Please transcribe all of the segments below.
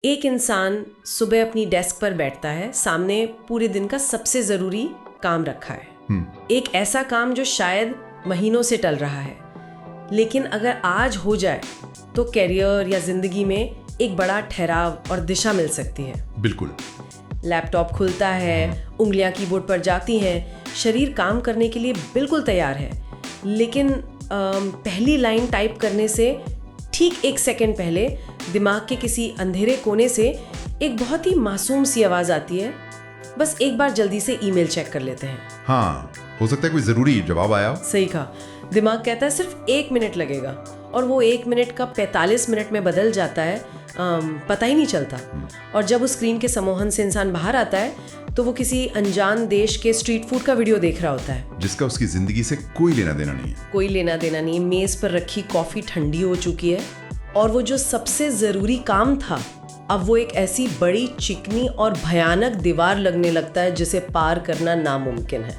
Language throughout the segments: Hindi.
एक इंसान सुबह अपनी डेस्क पर बैठता है, सामने पूरे दिन का सबसे ज़रूरी काम रखा है। एक ऐसा काम जो शायद महीनों से टल रहा है, लेकिन अगर आज हो जाए तो करियर या जिंदगी में एक बड़ा ठहराव और दिशा मिल सकती है। बिल्कुल। लैपटॉप खुलता है, उंगलियां कीबोर्ड पर जाती हैं, शरीर काम करने के लिए बिल्कुल तैयार है, लेकिन पहली लाइन टाइप करने से ठीक 1 सेकंड पहले दिमाग के किसी अंधेरे कोने से एक बहुत ही मासूम सी आवाज़ आती है, बस एक बार जल्दी से ईमेल चेक कर लेते हैं। हाँ, हो सकता है कोई ज़रूरी जवाब आया हो। सही कहा। दिमाग कहता है सिर्फ 1 मिनट लगेगा, और वो 1 मिनट का 45 मिनट में बदल जाता है, पता ही नहीं चलता। और जब उस स्क्रीन के सम्मोहन से इंसान बाहर आता है तो वो किसी अनजान देश के स्ट्रीट फूड का वीडियो देख रहा होता है, जिसका उसकी जिंदगी से कोई लेना देना नहीं है। कोई लेना देना नहीं। मेज पर रखी कॉफी ठंडी हो चुकी है, और वो जो सबसे जरूरी काम था, अब वो एक ऐसी बड़ी चिकनी और भयानक दीवार लगने लगता है जिसे पार करना नामुमकिन है।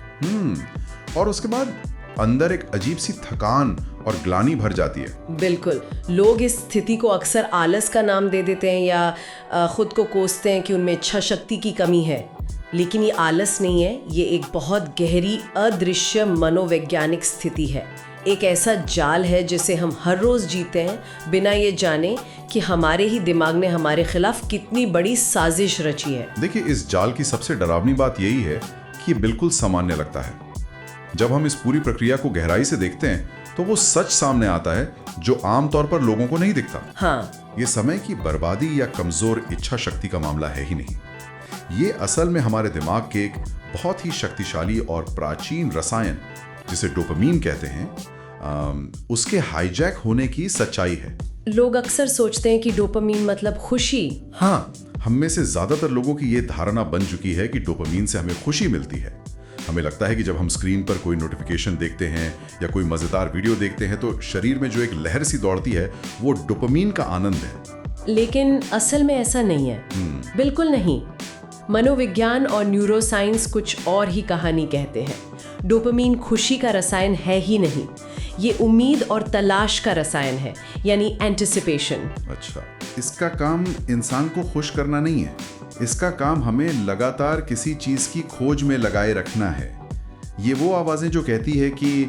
और उसके बाद अंदर एक अजीब सी थकान और ग्लानि भर जाती है। बिल्कुल। लोग इस स्थिति को अक्सर आलस का नाम दे देते हैं या खुद को कोसते हैं कि उनमें इच्छा शक्ति की कमी है, लेकिन ये आलस नहीं है, ये एक बहुत गहरी अदृश्य मनोवैज्ञानिक स्थिति है। एक ऐसा जाल है जिसे हम हर रोज जीते हैं बिना ये जाने कि हमारे ही दिमाग ने हमारे खिलाफ कितनी बड़ी साजिश रची है। देखिए, इस जाल की सबसे डरावनी बात यही है कि ये बिल्कुल सामान्य लगता है। जब हम इस पूरी प्रक्रिया को गहराई से देखते हैं तो वो सच सामने आता है जो आमतौर पर लोगों को नहीं दिखता। हाँ, ये समय की बर्बादी या कमजोर इच्छा शक्ति का मामला है ही नहीं। ये असल में हमारे दिमाग के एक बहुत ही शक्तिशाली और प्राचीन रसायन, जिसे डोपामीन कहते हैं, उसके हाईजैक होने की सच्चाई है। लोग अक्सर सोचते हैं कि डोपामीन मतलब खुशी। हाँ, हम में से ज्यादातर लोगों की ये धारणा बन चुकी है कि डोपामीन से हमें खुशी मिलती है। हमें लगता है कि जब हम स्क्रीन पर कोई नोटिफिकेशन देखते हैं या कोई मजेदार वीडियो देखते हैं तो शरीर में जो एक लहर सी दौड़ती है वो डोपामीन का आनंद है। लेकिन असल में ऐसा नहीं है। बिल्कुल नहीं। मनोविज्ञान और न्यूरोसाइंस कुछ और ही कहानी कहते हैं। डोपामीन खुशी का रसायन है ही नहीं, ये उम्मीद और तलाश का रसायन है, यानी एंटिसिपेशन। अच्छा, इसका काम इंसान को खुश करना नहीं है, इसका काम हमें लगातार किसी चीज की खोज में लगाए रखना है। ये वो आवाजें जो कहती है कि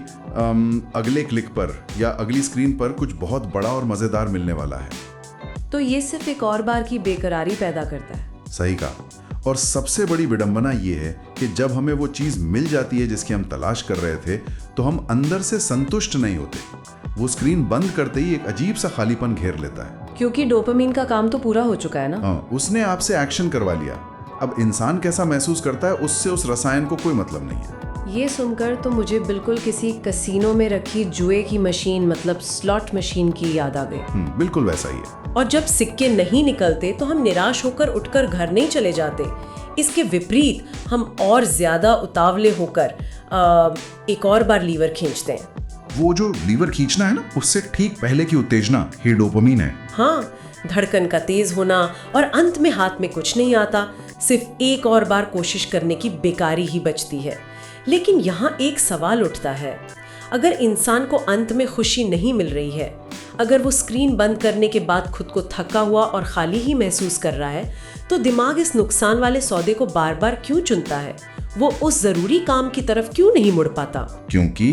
अगले क्लिक पर या अगली स्क्रीन पर कुछ बहुत बड़ा और मजेदार मिलने वाला है। तो ये सिर्फ एक और बार की बेकरारी पैदा करता है। सही कहा। और सबसे बड़ी विडंबना ये है कि जब हमें वो चीज मिल जाती है जिसकी हम तलाश कर रहे थे, तो हम अंदर से संतुष्ट नहीं होते। वो स्क्रीन बंद करते ही एक अजीब सा खालीपन घेर लेता है, क्योंकि डोपामीन का काम तो पूरा हो चुका है ना। हाँ, उसने आपसे एक्शन करवा लिया। अब इंसान कैसा महसूस करता है उससे उस रसायन को कोई मतलब नहीं है। ये सुनकर तो मुझे बिल्कुल किसी कसीनो में रखी जुए की मशीन, मतलब स्लॉट मशीन की याद आ गई। बिल्कुल वैसा ही है। और जब सिक्के नहीं निकलते तो हम निराश होकर उठकर घर नहीं चले जाते। इसके विपरीत हम और ज्यादा उतावले होकर एक और बार लीवर खींचते हैं। वो जो लीवर खींचना है ना, उससे ठीक पहले की उत्तेजना ही डोपामीन है। हाँ, धड़कन का तेज होना, और अंत में हाथ में कुछ नहीं आता, सिर्फ एक और बार कोशिश करने की बेकारी ही बचती है। लेकिन यहाँ एक सवाल उठता है, अगर इंसान को अंत में खुशी नहीं मिल रही है, अगर वो स्क्रीन बंद करने के बाद खुद को थका हुआ और खाली ही महसूस कर रहा है, तो दिमाग इस नुकसान वाले सौदे को बार बार क्यों चुनता है? वो उस जरूरी काम की तरफ क्यों नहीं मुड़ पाता? क्योंकि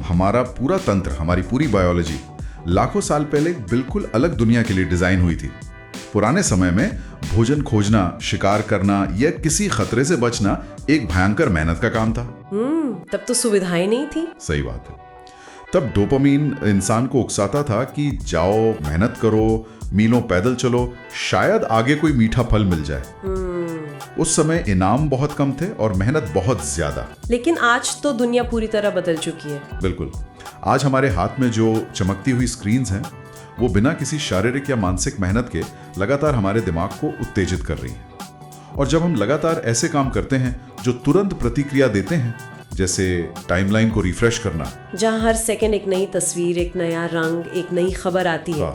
हमारा पूरा तंत्र, हमारी पूरी बायोलॉजी लाखों साल पहले बिल्कुल अलग दुनिया के लिए डिजाइन हुई थी। पुराने समय में भोजन खोजना, शिकार करना या किसी खतरे से बचना एक भयंकर मेहनत का काम था। तब तो सुविधाएं नहीं थी। सही बात है। तब डोपामीन इंसान को उकसाता था कि जाओ, मेहनत करो, मीलों पैदल चलो, शायद आगे कोई मीठा फल मिल जाए। उस समय इनाम बहुत कम थे और मेहनत बहुत ज्यादा। लेकिन आज तो दुनिया पूरी तरह बदल चुकी है। बिल्कुल। आज हमारे हाथ में जो चमकती हुई स्क्रीन्स हैं, वो बिना किसी शारीरिक या मानसिक मेहनत के लगातार हमारे दिमाग को उत्तेजित कर रही हैं। और जब हम लगातार ऐसे काम करते हैं जो तुरंत प्रतिक्रिया देते हैं, जैसे टाइमलाइन को रिफ्रेश करना, जहां हर सेकंड एक नई तस्वीर, एक नया रंग, एक नई खबर आती है,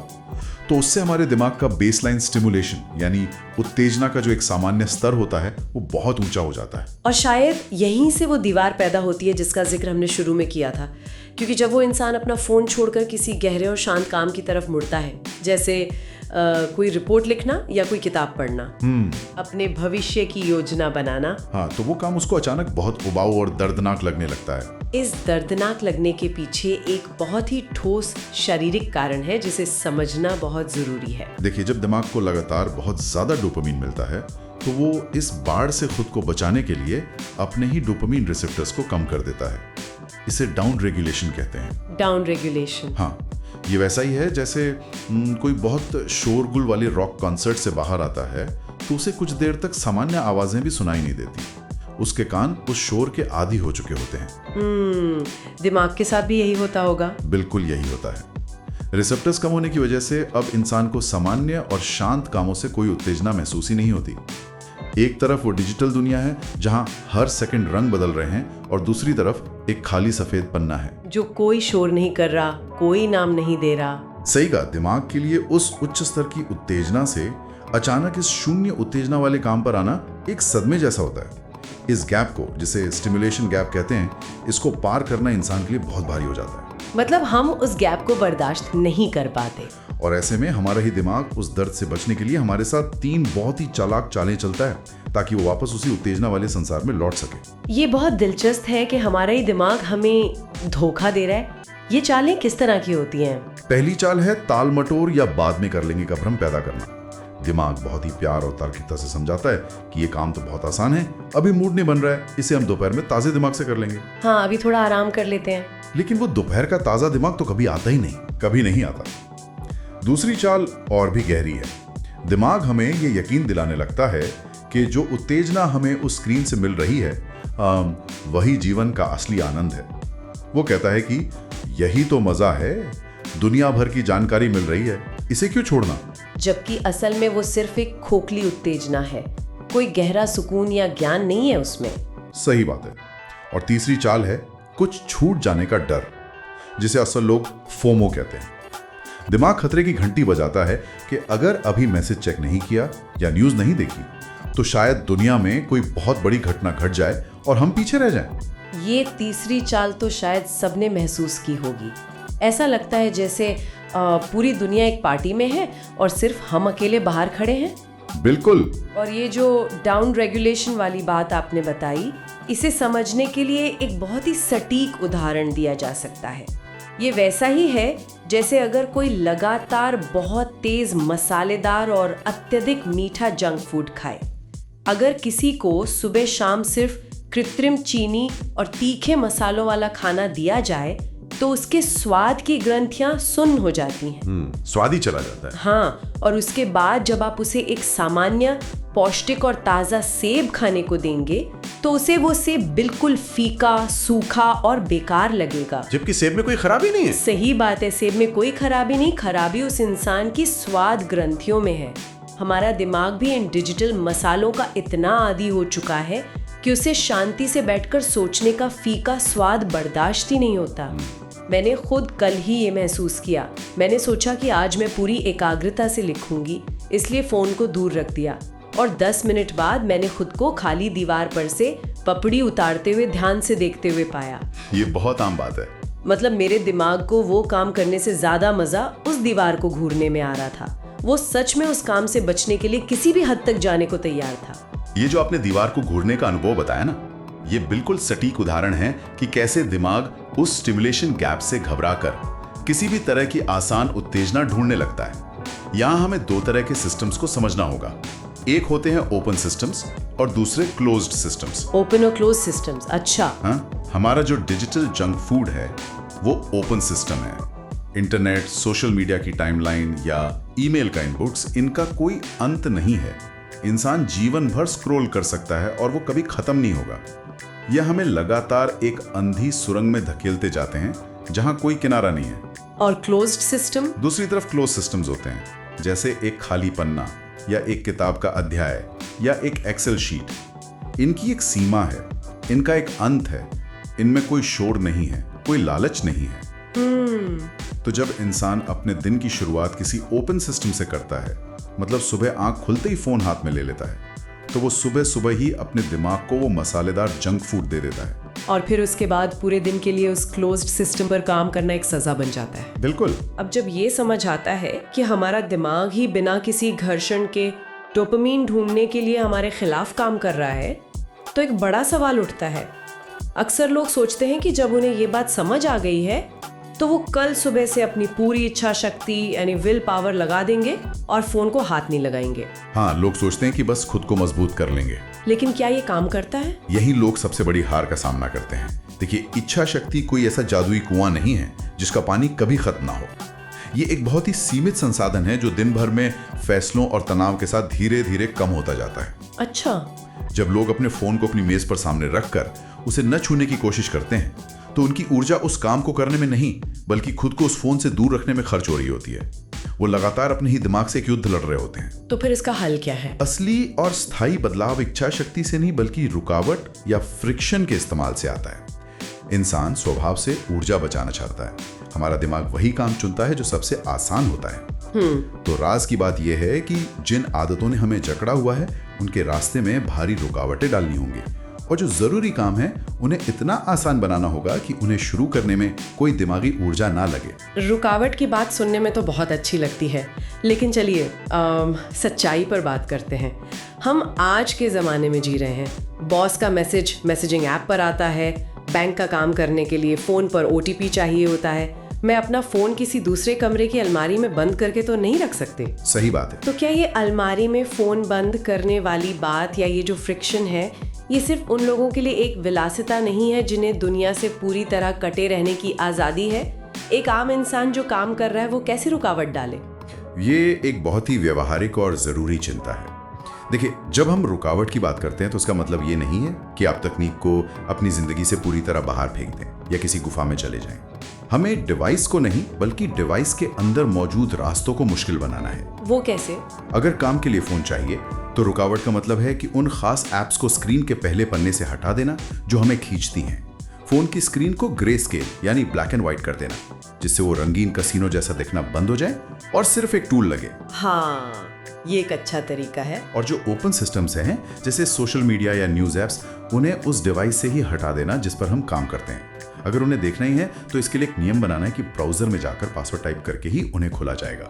तो उससे हमारे दिमाग का बेसलाइन स्टिमुलेशन, यानी उत्तेजना का जो एक सामान्य स्तर होता है, वो बहुत ऊंचा हो जाता है। और शायद यहीं से वो दीवार पैदा होती है जिसका जिक्र हमने शुरू में किया था। क्योंकि जब वो इंसान अपना फोन छोड़कर किसी गहरे और शांत काम की तरफ मुड़ता है, जैसे कोई रिपोर्ट लिखना या कोई किताब पढ़ना, अपने भविष्य की योजना बनाना। हाँ, तो वो काम उसको अचानक बहुत उबाऊ और दर्दनाक लगने लगता है। इस दर्दनाक लगने के पीछे एक बहुत ही ठोस शारीरिक कारण है जिसे समझना बहुत जरूरी है। देखिए, जब दिमाग को लगातार बहुत ज्यादा डोपामीन मिलता है तो वो इस बाढ़ से खुद को बचाने के लिए अपने ही डोपामीन रिसेप्टर्स को कम कर देता है। इसे डाउन रेगुलेशन कहते हैं। Down regulation? हाँ, ये वैसा ही है जैसे कोई बहुत शोरगुल वाले रॉक कॉन्सर्ट से बाहर आता है तो उसे कुछ देर तक सामान्य आवाजें भी सुनाई नहीं देती। उसके कान उस शोर के आदी हो चुके होते हैं। दिमाग के साथ भी यही होता होगा। बिल्कुल यही होता है। रिसेप्टर्स कम होने की वजह से अब इंसान को सामान्य और शांत कामों से कोई उत्तेजना महसूस ही नहीं होती। एक तरफ वो डिजिटल दुनिया है जहां हर सेकंड रंग बदल रहे हैं और दूसरी तरफ एक खाली सफेद पन्ना है जो कोई शोर नहीं कर रहा, कोई नाम नहीं दे रहा। सही कहा। दिमाग के लिए उस उच्च स्तर की उत्तेजना से अचानक इस शून्य उत्तेजना वाले काम पर आना एक सदमे जैसा होता है। इस गैप को, जिसे स्टिमुलेशन गैप कहते हैं, इसको पार करना इंसान के लिए बहुत भारी हो जाता है। मतलब हम उस गैप को बर्दाश्त नहीं कर पाते। और ऐसे में हमारा ही दिमाग उस दर्द से बचने के लिए हमारे साथ 3 बहुत ही चालाक चालें चलता है ताकि वो वापस उसी उत्तेजना वाले संसार में लौट सके। ये बहुत दिलचस्प है कि हमारा ही दिमाग हमें धोखा दे रहा है। ये चालें किस तरह की होती हैं? पहली चाल है ताल मटोर या बाद में कर लेंगे का भ्रम पैदा करना। दिमाग बहुत ही प्यार और तार्किकता से समझाता है कि ये काम तो बहुत आसान है, अभी मूड नहीं बन रहा है, इसे हम दोपहर में ताजे दिमाग से कर लेंगे। हाँ, अभी थोड़ा आराम कर लेते हैं। लेकिन वो दोपहर का ताजा दिमाग तो कभी आता ही नहीं, कभी नहीं आता। दूसरी चाल और भी गहरी है। दिमाग हमें ये यकीन दिलाने लगता है कि जो उत्तेजना हमें उस स्क्रीन से मिल रही है वही जीवन का असली आनंद है। वो कहता है कि यही तो मजा है, दुनिया भर की जानकारी मिल रही है, इसे क्यों छोड़ना। जबकि असल में वो सिर्फ एक खोखली उत्तेजना है, कोई गहरा सुकून या ज्ञान नहीं है उसमें। सही बात है। और तीसरी चाल है कुछ छूट जाने का डर, जिसे असल लोग फोमो कहते हैं। दिमाग खतरे की घंटी बजाता है कि अगर अभी मैसेज चेक नहीं किया या न्यूज़ नहीं देखी तो शायद दुनिया में कोई बहुत बड़ी घटना घट जाए और हम पीछे रह जाएं। ये तीसरी चाल तो शायद सबने महसूस की होगी। ऐसा लगता है जैसे पूरी दुनिया एक पार्टी में है और सिर्फ हम अकेले बाहर खड़े हैं। बिल्कुल। और ये जो डाउन रेगुलेशन वाली बात आपने बताई, इसे समझने के लिए एक बहुत ही सटीक उदाहरण दिया जा सकता है। ये वैसा ही है जैसे अगर कोई लगातार बहुत तेज मसालेदार और अत्यधिक मीठा जंक फूड खाए। अगर किसी को सुबह शाम सिर्फ कृत्रिम चीनी और तीखे मसालों वाला खाना दिया जाए तो उसके स्वाद की ग्रंथियां सुन्न हो जाती हैं। स्वाद ही चला जाता है। हाँ, और उसके बाद जब आप उसे एक सामान्य पौष्टिक और ताज़ा सेब खाने को देंगे तो उसे वो सेब बिल्कुल फीका, सूखा और बेकार लगेगा। जबकि सेब में कोई खराबी नहीं है। सही बात है, सेब में कोई खराबी नहीं, खराबी उस इंसान की स्वाद ग्रंथियों में है। हमारा दिमाग भी इन डिजिटल मसालों का इतना आदी हो चुका है कि उसे शांति से बैठकर सोचने का फीका स्वाद बर्दाश्त ही नहीं होता। मैंने खुद कल ही ये महसूस किया। मैंने सोचा कि आज मैं पूरी एकाग्रता से लिखूंगी, इसलिए फोन को दूर रख दिया और 10 मिनट बाद मैंने खुद को खाली दीवार पर से पपड़ी उतारते हुए ध्यान से देखते हुए पाया। ये बहुत आम बात है। मतलब मेरे दिमाग को वो काम करने से ज्यादा मजा उस दीवार को घूरने में आ रहा था। वो सच में उस काम से बचने के लिए किसी भी हद तक जाने को तैयार था। ये जो आपने दीवार को घूरने का अनुभव बताया ना, ये बिल्कुल सटीक उदाहरण है कि कैसे दिमाग उस स्टिमुलेशन गैप से घबराकर किसी भी तरह की आसान उत्तेजना ढूंढने लगता है। यहाँ हमें 2 तरह के सिस्टम्स को समझना होगा। एक होते हैं ओपन सिस्टम्स और दूसरे क्लोज्ड सिस्टम्स। ओपन और क्लोज सिस्टम्स, अच्छा। हाँ, हमारा जो डिजिटल जंक फूड है वो ओपन सिस्टम है। इंटरनेट, सोशल मीडिया की टाइमलाइन या ईमेल का इनपुट्स, इनका कोई अंत नहीं है। इंसान जीवन भर स्क्रॉल कर सकता है और वो कभी खत्म नहीं होगा। यह हमें लगातार एक अंधी सुरंग में धकेलते जाते हैं जहां कोई किनारा नहीं है। और क्लोज्ड सिस्टम? दूसरी तरफ क्लोज सिस्टम्स होते हैं, जैसे एक खाली पन्ना या एक किताब का अध्याय या एक एक्सेल शीट। इनकी एक सीमा है, इनका एक अंत है, इनमें कोई शोर नहीं है, कोई लालच नहीं है। तो जब इंसान अपने दिन की शुरुआत किसी ओपन सिस्टम से करता है, मतलब सुबह आंख खुलते ही फोन हाथ में ले लेता है, तो वो सुबह सुबह ही अपने दिमाग को वो मसालेदार जंक फूड दे देता है। और फिर उसके बाद पूरे दिन के लिए उस क्लोज्ड सिस्टम पर काम करना एक सजा बन जाता है। बिल्कुल। अब जब ये समझ आता है कि हमारा दिमाग ही बिना किसी घर्षण के डोपामीन ढूंढने के लिए हमारे खिलाफ काम कर रहा है, तो एक बड़ा सवाल उठता है। अक्सर लोग सोचते हैं कि जब उन्हें ये बात समझ आ गई है तो वो कल सुबह से अपनी पूरी इच्छा शक्ति यानी विल पावर लगा देंगे और फोन को हाथ नहीं लगाएंगे। हाँ, लोग सोचते हैं कि बस खुद को मजबूत कर लेंगे। लेकिन क्या ये काम करता है? यही लोग सबसे बड़ी हार का सामना करते हैं। देखिए, इच्छा शक्ति कोई ऐसा जादुई कुआं नहीं है जिसका पानी कभी खत्म ना हो। ये एक बहुत ही सीमित संसाधन है जो दिन भर में फैसलों और तनाव के साथ धीरे धीरे कम होता जाता है। अच्छा। जब लोग अपने फोन को अपनी मेज पर सामने रखकर उसे न छूने की कोशिश करते हैं तो उनकी ऊर्जा उस काम को करने में नहीं बल्कि खुद को उस फोन से दूर रखने में खर्च हो रही होती है। वो लगातार अपने ही दिमाग से एक युद्ध लड़ रहे होते हैं। तो फिर इसका हल क्या है? असली और स्थायी बदलाव इच्छा शक्ति से नहीं बल्कि रुकावट या फ्रिक्शन के इस्तेमाल से आता है। इंसान स्वभाव से ऊर्जा बचाना चाहता है। हमारा दिमाग वही काम चुनता है जो सबसे आसान होता है। तो राज की बात यह है कि जिन आदतों ने हमें जकड़ा हुआ है उनके रास्ते में भारी रुकावटें डालनी होंगी और जो जरूरी काम है उन्हें इतना आसान बनाना होगा कि उन्हें शुरू करने में कोई दिमागी ऊर्जा ना लगे। रुकावट की बात सुनने में तो बहुत अच्छी लगती है, लेकिन चलिए सच्चाई पर बात करते हैं। हम आज के ज़माने में जी रहे हैं। बॉस का मैसेजिंग ऐप पर आता है, बैंक का काम करने के लिए फ़ोन पर OTP चाहिए होता है। मैं अपना फ़ोन किसी दूसरे कमरे की अलमारी में बंद करके तो नहीं रख सकते। सही बात है। तो क्या ये अलमारी में फ़ोन बंद करने वाली बात या ये जो फ्रिक्शन है, ये सिर्फ उन लोगों के लिए एक विलासिता नहीं है जिन्हें दुनिया से पूरी तरह कटे रहने की आज़ादी है? एक आम इंसान जो काम कर रहा है वो कैसे रुकावट डाले? ये एक बहुत ही व्यवहारिक और ज़रूरी चिंता है। देखिए, जब हम रुकावट की बात करते हैं तो इसका मतलब ये नहीं है कि आप तकनीक को अपनी ज़िंदगी से पूरी तरह बाहर फेंक दें या किसी गुफा में चले जाएं। हमें डिवाइस को नहीं बल्कि डिवाइस के अंदर मौजूद रास्तों को मुश्किल बनाना है। वो कैसे? अगर काम के लिए फ़ोन चाहिए तो रुकावट का मतलब है कि उन खास ऐप्स को स्क्रीन के पहले पन्ने से हटा देना जो हमें खींचती हैं। फोन की स्क्रीन को ग्रे स्केल यानी ब्लैक एंड व्हाइट कर देना, जिससे वो रंगीन कसीनो जैसा दिखना बंद हो जाए और सिर्फ एक टूल लगे। हाँ, ये एक अच्छा तरीका है। और जो ओपन सिस्टम्स हैं जैसे सोशल मीडिया या न्यूज़ ऐप्स, उन्हें उस डिवाइस से ही हटा देना जिस पर हम काम करते हैं। अगर उन्हें देखना ही है तो इसके लिए एक नियम बनाना है कि ब्राउजर में जाकर पासवर्ड टाइप करके ही उन्हें खोला जाएगा।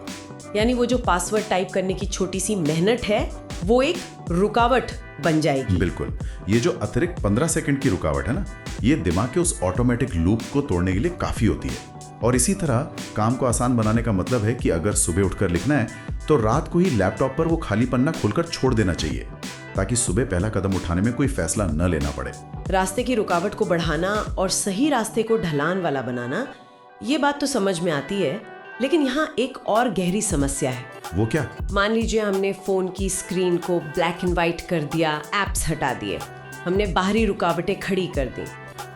यानी वो जो पासवर्ड टाइप करने की छोटी सी मेहनत है वो एक रुकावट बन जाएगी। बिल्कुल। ये जो अतिरिक्त 15 सेकंड की रुकावट है ना, ये दिमाग के उस ऑटोमेटिक लूप को तोड़ने के लिए काफी होती है। और इसी तरह काम को आसान बनाने का मतलब है कि अगर सुबह उठकर लिखना है तो रात को ही लैपटॉप पर वो खाली पन्ना खोलकर छोड़ देना चाहिए, ताकि सुबह पहला कदम उठाने में कोई फैसला न लेना पड़े। रास्ते की रुकावट को बढ़ाना और सही रास्ते को ढलान वाला बनाना, ये बात तो समझ में आती है, लेकिन यहाँ एक और गहरी समस्या है। वो क्या? मान लीजिए हमने फोन की स्क्रीन को ब्लैक एंड व्हाइट कर दिया, एप्स हटा दिए, हमने बाहरी रुकावटें खड़ी कर दी,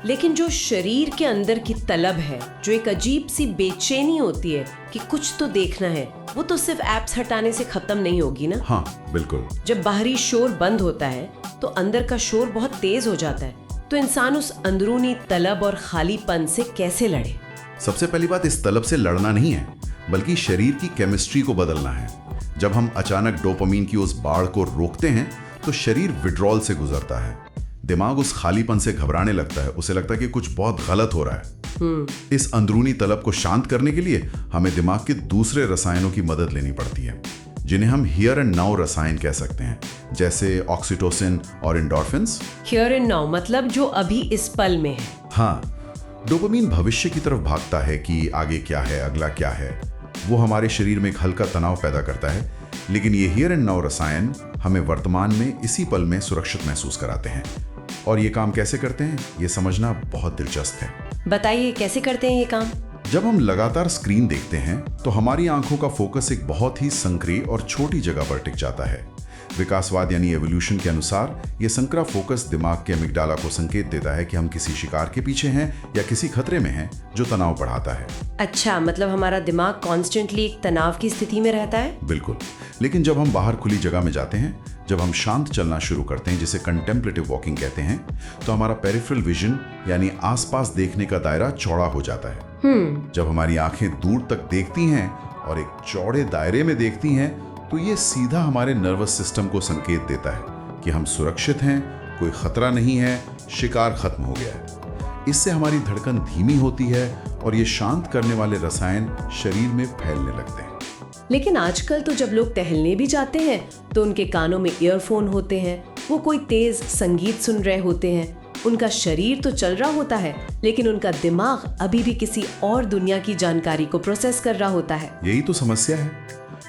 लेकिन जो शरीर के अंदर की तलब है, जो एक अजीब सी बेचैनी होती है कि कुछ तो देखना है, वो तो सिर्फ एप्स हटाने से खत्म नहीं होगी ना। हाँ बिल्कुल। जब बाहरी शोर बंद होता है तो अंदर का शोर बहुत तेज हो जाता है। तो इंसान उस अंदरूनी तलब और खालीपन से कैसे लड़े? सबसे पहली बात, इस तलब से लड़ना नहीं है बल्कि शरीर की केमिस्ट्री को बदलना है। जब हम अचानक डोपामीन की उस बाढ़ को रोकते हैं तो शरीर विड्रॉल से गुजरता है। दिमाग उस खालीपन से घबराने लगता है, उसे लगता है कि कुछ बहुत गलत हो रहा है। इस अंदरूनी तलब को शांत करने के लिए हमें दिमाग के दूसरे रसायनों की मदद लेनी पड़ती है, जिन्हें हम हियर एंड नाउ रसायन कह सकते हैं, जैसे ऑक्सीटोसिन और एंडोर्फिन्स। हियर एंड नाउ मतलब जो अभी इस पल में है। हाँ, डोपामीन भविष्य की तरफ भागता है कि आगे क्या है, अगला क्या है। वो हमारे शरीर में एक हल्का तनाव पैदा करता है, लेकिन ये हियर एंड नाउ रसायन हमें वर्तमान में इसी पल में सुरक्षित महसूस कराते हैं। और ये काम कैसे करते हैं, ये समझना बहुत दिलचस्प है। बताइए कैसे करते हैं ये काम? जब हम लगातार स्क्रीन देखते हैं तो हमारी आंखों का फोकस एक बहुत ही संकरी और छोटी जगह पर टिक जाता है। विकासवाद यानी एवोल्यूशन के अनुसार ये संकरा फोकस दिमाग के अमिगडाला को संकेत देता है कि हम किसी शिकार के पीछे हैं या किसी खतरे में हैं, जो तनाव बढ़ाता है। अच्छा, मतलब हमारा दिमाग कॉन्स्टेंटली एक तनाव की स्थिति में रहता है? बिल्कुल। लेकिन जब हम बाहर खुली जगह में जाते हैं, जब हम शांत चलना शुरू करते हैं, जिसे कंटेम्पलेटिव वॉकिंग कहते हैं, तो हमारा पेरिफेरल विजन यानी आसपास देखने का दायरा चौड़ा हो जाता है। जब हमारी आंखें दूर तक देखती हैं और एक चौड़े दायरे में देखती हैं, तो ये सीधा हमारे नर्वस सिस्टम को संकेत देता है कि हम सुरक्षित हैं कोई खतरा नहीं है, शिकार खत्म हो गया है। इससे हमारी धड़कन धीमी होती है और ये शांत करने वाले रसायन शरीर में फैलने लगते हैं। लेकिन आजकल तो जब लोग टहलने भी जाते हैं तो उनके कानों में ईयरफोन होते हैं, वो कोई तेज संगीत सुन रहे होते हैं। उनका शरीर तो चल रहा होता है लेकिन उनका दिमाग अभी भी किसी और दुनिया की जानकारी को प्रोसेस कर रहा होता है। यही तो समस्या है।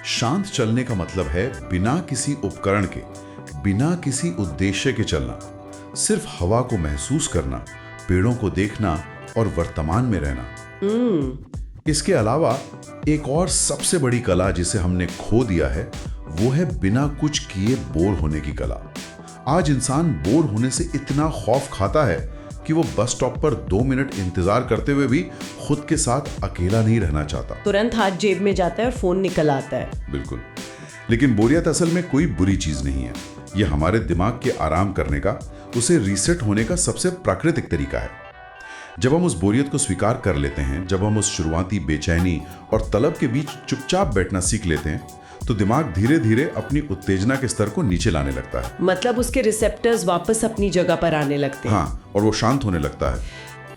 शांत चलने का मतलब है बिना किसी उपकरण के, बिना किसी उद्देश्य के चलना, सिर्फ हवा को महसूस करना, पेड़ों को देखना और वर्तमान में रहना। इसके अलावा एक और सबसे बड़ी कला जिसे हमने खो दिया है वो है बिना कुछ किए बोर होने की कला। आज इंसान बोर होने से इतना खौफ खाता है कि वो बस स्टॉप पर 2 मिनट इंतजार करते हुए भी खुद के साथ अकेला नहीं रहना चाहता। तुरंत हाथ जेब में जाता है और फोन निकल आता है। बिल्कुल। लेकिन बोरियत असल में कोई बुरी चीज नहीं है। ये हमारे दिमाग के आराम करने का, उसे रीसेट होने का सबसे प्राकृतिक तरीका है। जब हम उस बोरियत को स्वीकार कर लेते हैं, जब हम उस शुरुआती बेचैनी और तलब के बीच चुपचाप बैठना सीख लेते हैं, तो दिमाग धीरे धीरे अपनी उत्तेजना के स्तर को नीचे लाने लगता है। मतलब उसके रिसेप्टर्स वापस अपनी जगह पर आने लगते हैं। हाँ, और वो शांत होने लगता है।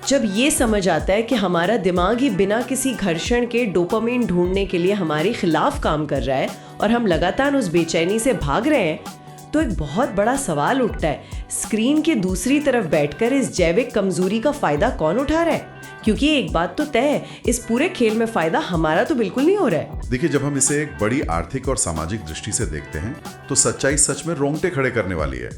जब ये समझ आता है कि हमारा दिमाग ही बिना किसी घर्षण के डोपामिन ढूंढने के लिए हमारे खिलाफ काम कर रहा है और हम लगातार उस बेचैनी से भाग रहे हैं, तो एक बहुत बड़ा सवाल उठता है, स्क्रीन के दूसरी तरफ बैठकर इस जैविक कमजोरी का फायदा कौन उठा रहा है? क्योंकि एक बात तो तय है, इस पूरे खेल में फायदा हमारा तो बिल्कुल नहीं हो रहा है। देखिए, जब हम इसे एक बड़ी आर्थिक और सामाजिक दृष्टि से देखते हैं तो सच्चाई सच में रोंगटे खड़े करने वाली है।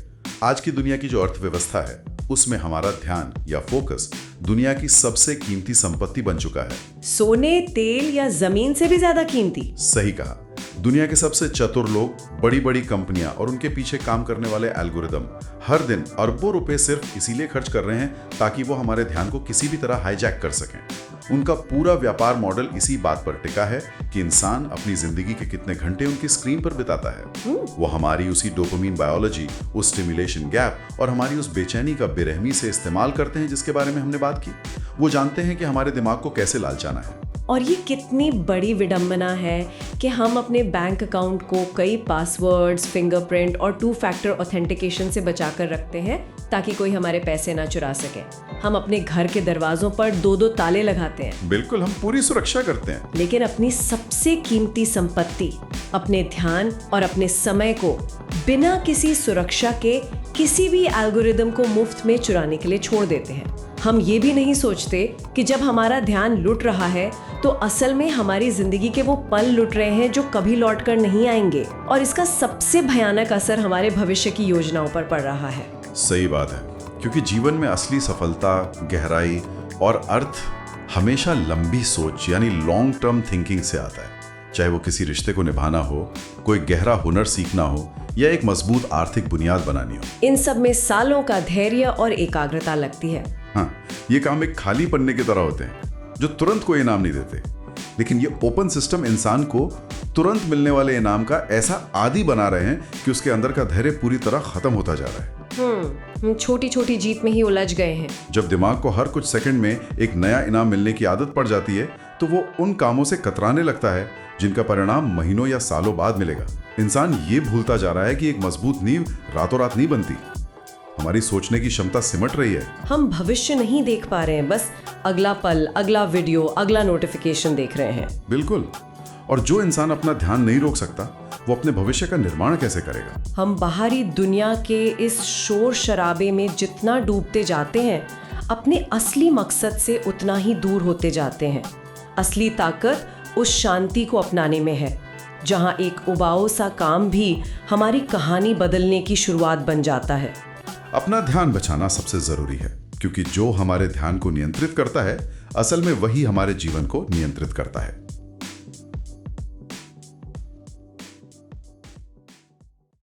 आज की दुनिया की जो अर्थव्यवस्था है उसमें हमारा ध्यान या फोकस दुनिया की सबसे कीमती संपत्ति बन चुका है। सोने, तेल या जमीन से भी ज्यादा कीमती। सही कहा। दुनिया के सबसे चतुर लोग, बड़ी बड़ी कंपनियां और उनके पीछे काम करने वाले एल्गोरिदम हर दिन अरबों रुपए सिर्फ इसीलिए खर्च कर रहे हैं ताकि वो हमारे ध्यान को किसी भी तरह हाईजैक कर सकें। उनका पूरा व्यापार मॉडल इसी बात पर टिका है कि इंसान अपनी जिंदगी के कितने घंटे उनकी स्क्रीन पर बिताता है। वो हमारी उसी डोपामिन बायोलॉजी, उस स्टिमुलेशन गैप और हमारी उस बेचैनी का बेरहमी से इस्तेमाल करते हैं जिसके बारे में हमने बात की। वो जानते हैं कि हमारे दिमाग को कैसे लालचाना है। और ये कितनी बड़ी विडंबना है कि हम अपने बैंक अकाउंट को कई पासवर्ड्स, फिंगरप्रिंट और 2 फैक्टर ऑथेंटिकेशन से बचाकर रखते हैं ताकि कोई हमारे पैसे ना चुरा सके। हम अपने घर के दरवाजों पर 2-2 ताले लगाते हैं। बिल्कुल, हम पूरी सुरक्षा करते हैं। लेकिन अपनी सबसे कीमती संपत्ति, अपने ध्यान और अपने समय को बिना किसी सुरक्षा के किसी भी एल्गोरिदम को मुफ्त में चुराने के लिए छोड़ देते हैं। हम ये भी नहीं सोचते कि जब हमारा ध्यान लुट रहा है तो असल में हमारी जिंदगी के वो पल लुट रहे हैं जो कभी लौट कर नहीं आएंगे, और इसका सबसे भयानक असर हमारे भविष्य की योजनाओं पर पड़ रहा है। सही बात है, क्योंकि जीवन में असली सफलता, गहराई और अर्थ हमेशा लंबी सोच यानी लॉन्ग टर्म थिंकिंग से आता है। चाहे वो किसी रिश्ते को निभाना हो, कोई गहरा हुनर सीखना हो या एक मजबूत आर्थिक बुनियाद बनानी हो। इन सब में सालों का धैर्य और एकाग्रता लगती है। हाँ, ये काम एक खाली पन्ने की तरह होते हैं जो तुरंत कोई इनाम नहीं देते। लेकिन ये ओपन सिस्टम इंसान को तुरंत मिलने वाले इनाम का ऐसा आदी बना रहे हैं कि उसके अंदर का धैर्य पूरी तरह खत्म होता जा रहा है। छोटी छोटी जीत में ही उलझ गए हैं। जब दिमाग को हर कुछ सेकंड में एक नया इनाम मिलने की आदत पड़ जाती है तो वो उन कामों से कतराने लगता है जिनका परिणाम महीनों या सालों बाद मिलेगा। इंसान ये भूलता जा रहा है कि एक मजबूत नींव रातों रात नहीं बनती। हमारी सोचने की क्षमता सिमट रही है। हम भविष्य नहीं देख पा रहे हैं, बस अगला पल, अगला वीडियो, अगला नोटिफिकेशन देख रहे हैं। बिल्कुल। और जो इंसान अपना ध्यान नहीं रोक सकता वो अपने भविष्य का निर्माण कैसे करेगा? हम बाहरी दुनिया के इस शोर शराबे में जितना डूबते जाते हैं, अपने असली मकसद से उतना ही दूर होते जाते हैं। असली ताकत उस शांति को अपनाने में है जहां एक उबाऊ सा काम भी हमारी कहानी बदलने की शुरुआत बन जाता है। अपना ध्यान बचाना सबसे जरूरी है, क्योंकि जो हमारे ध्यान को नियंत्रित करता है असल में वही हमारे जीवन को नियंत्रित करता है।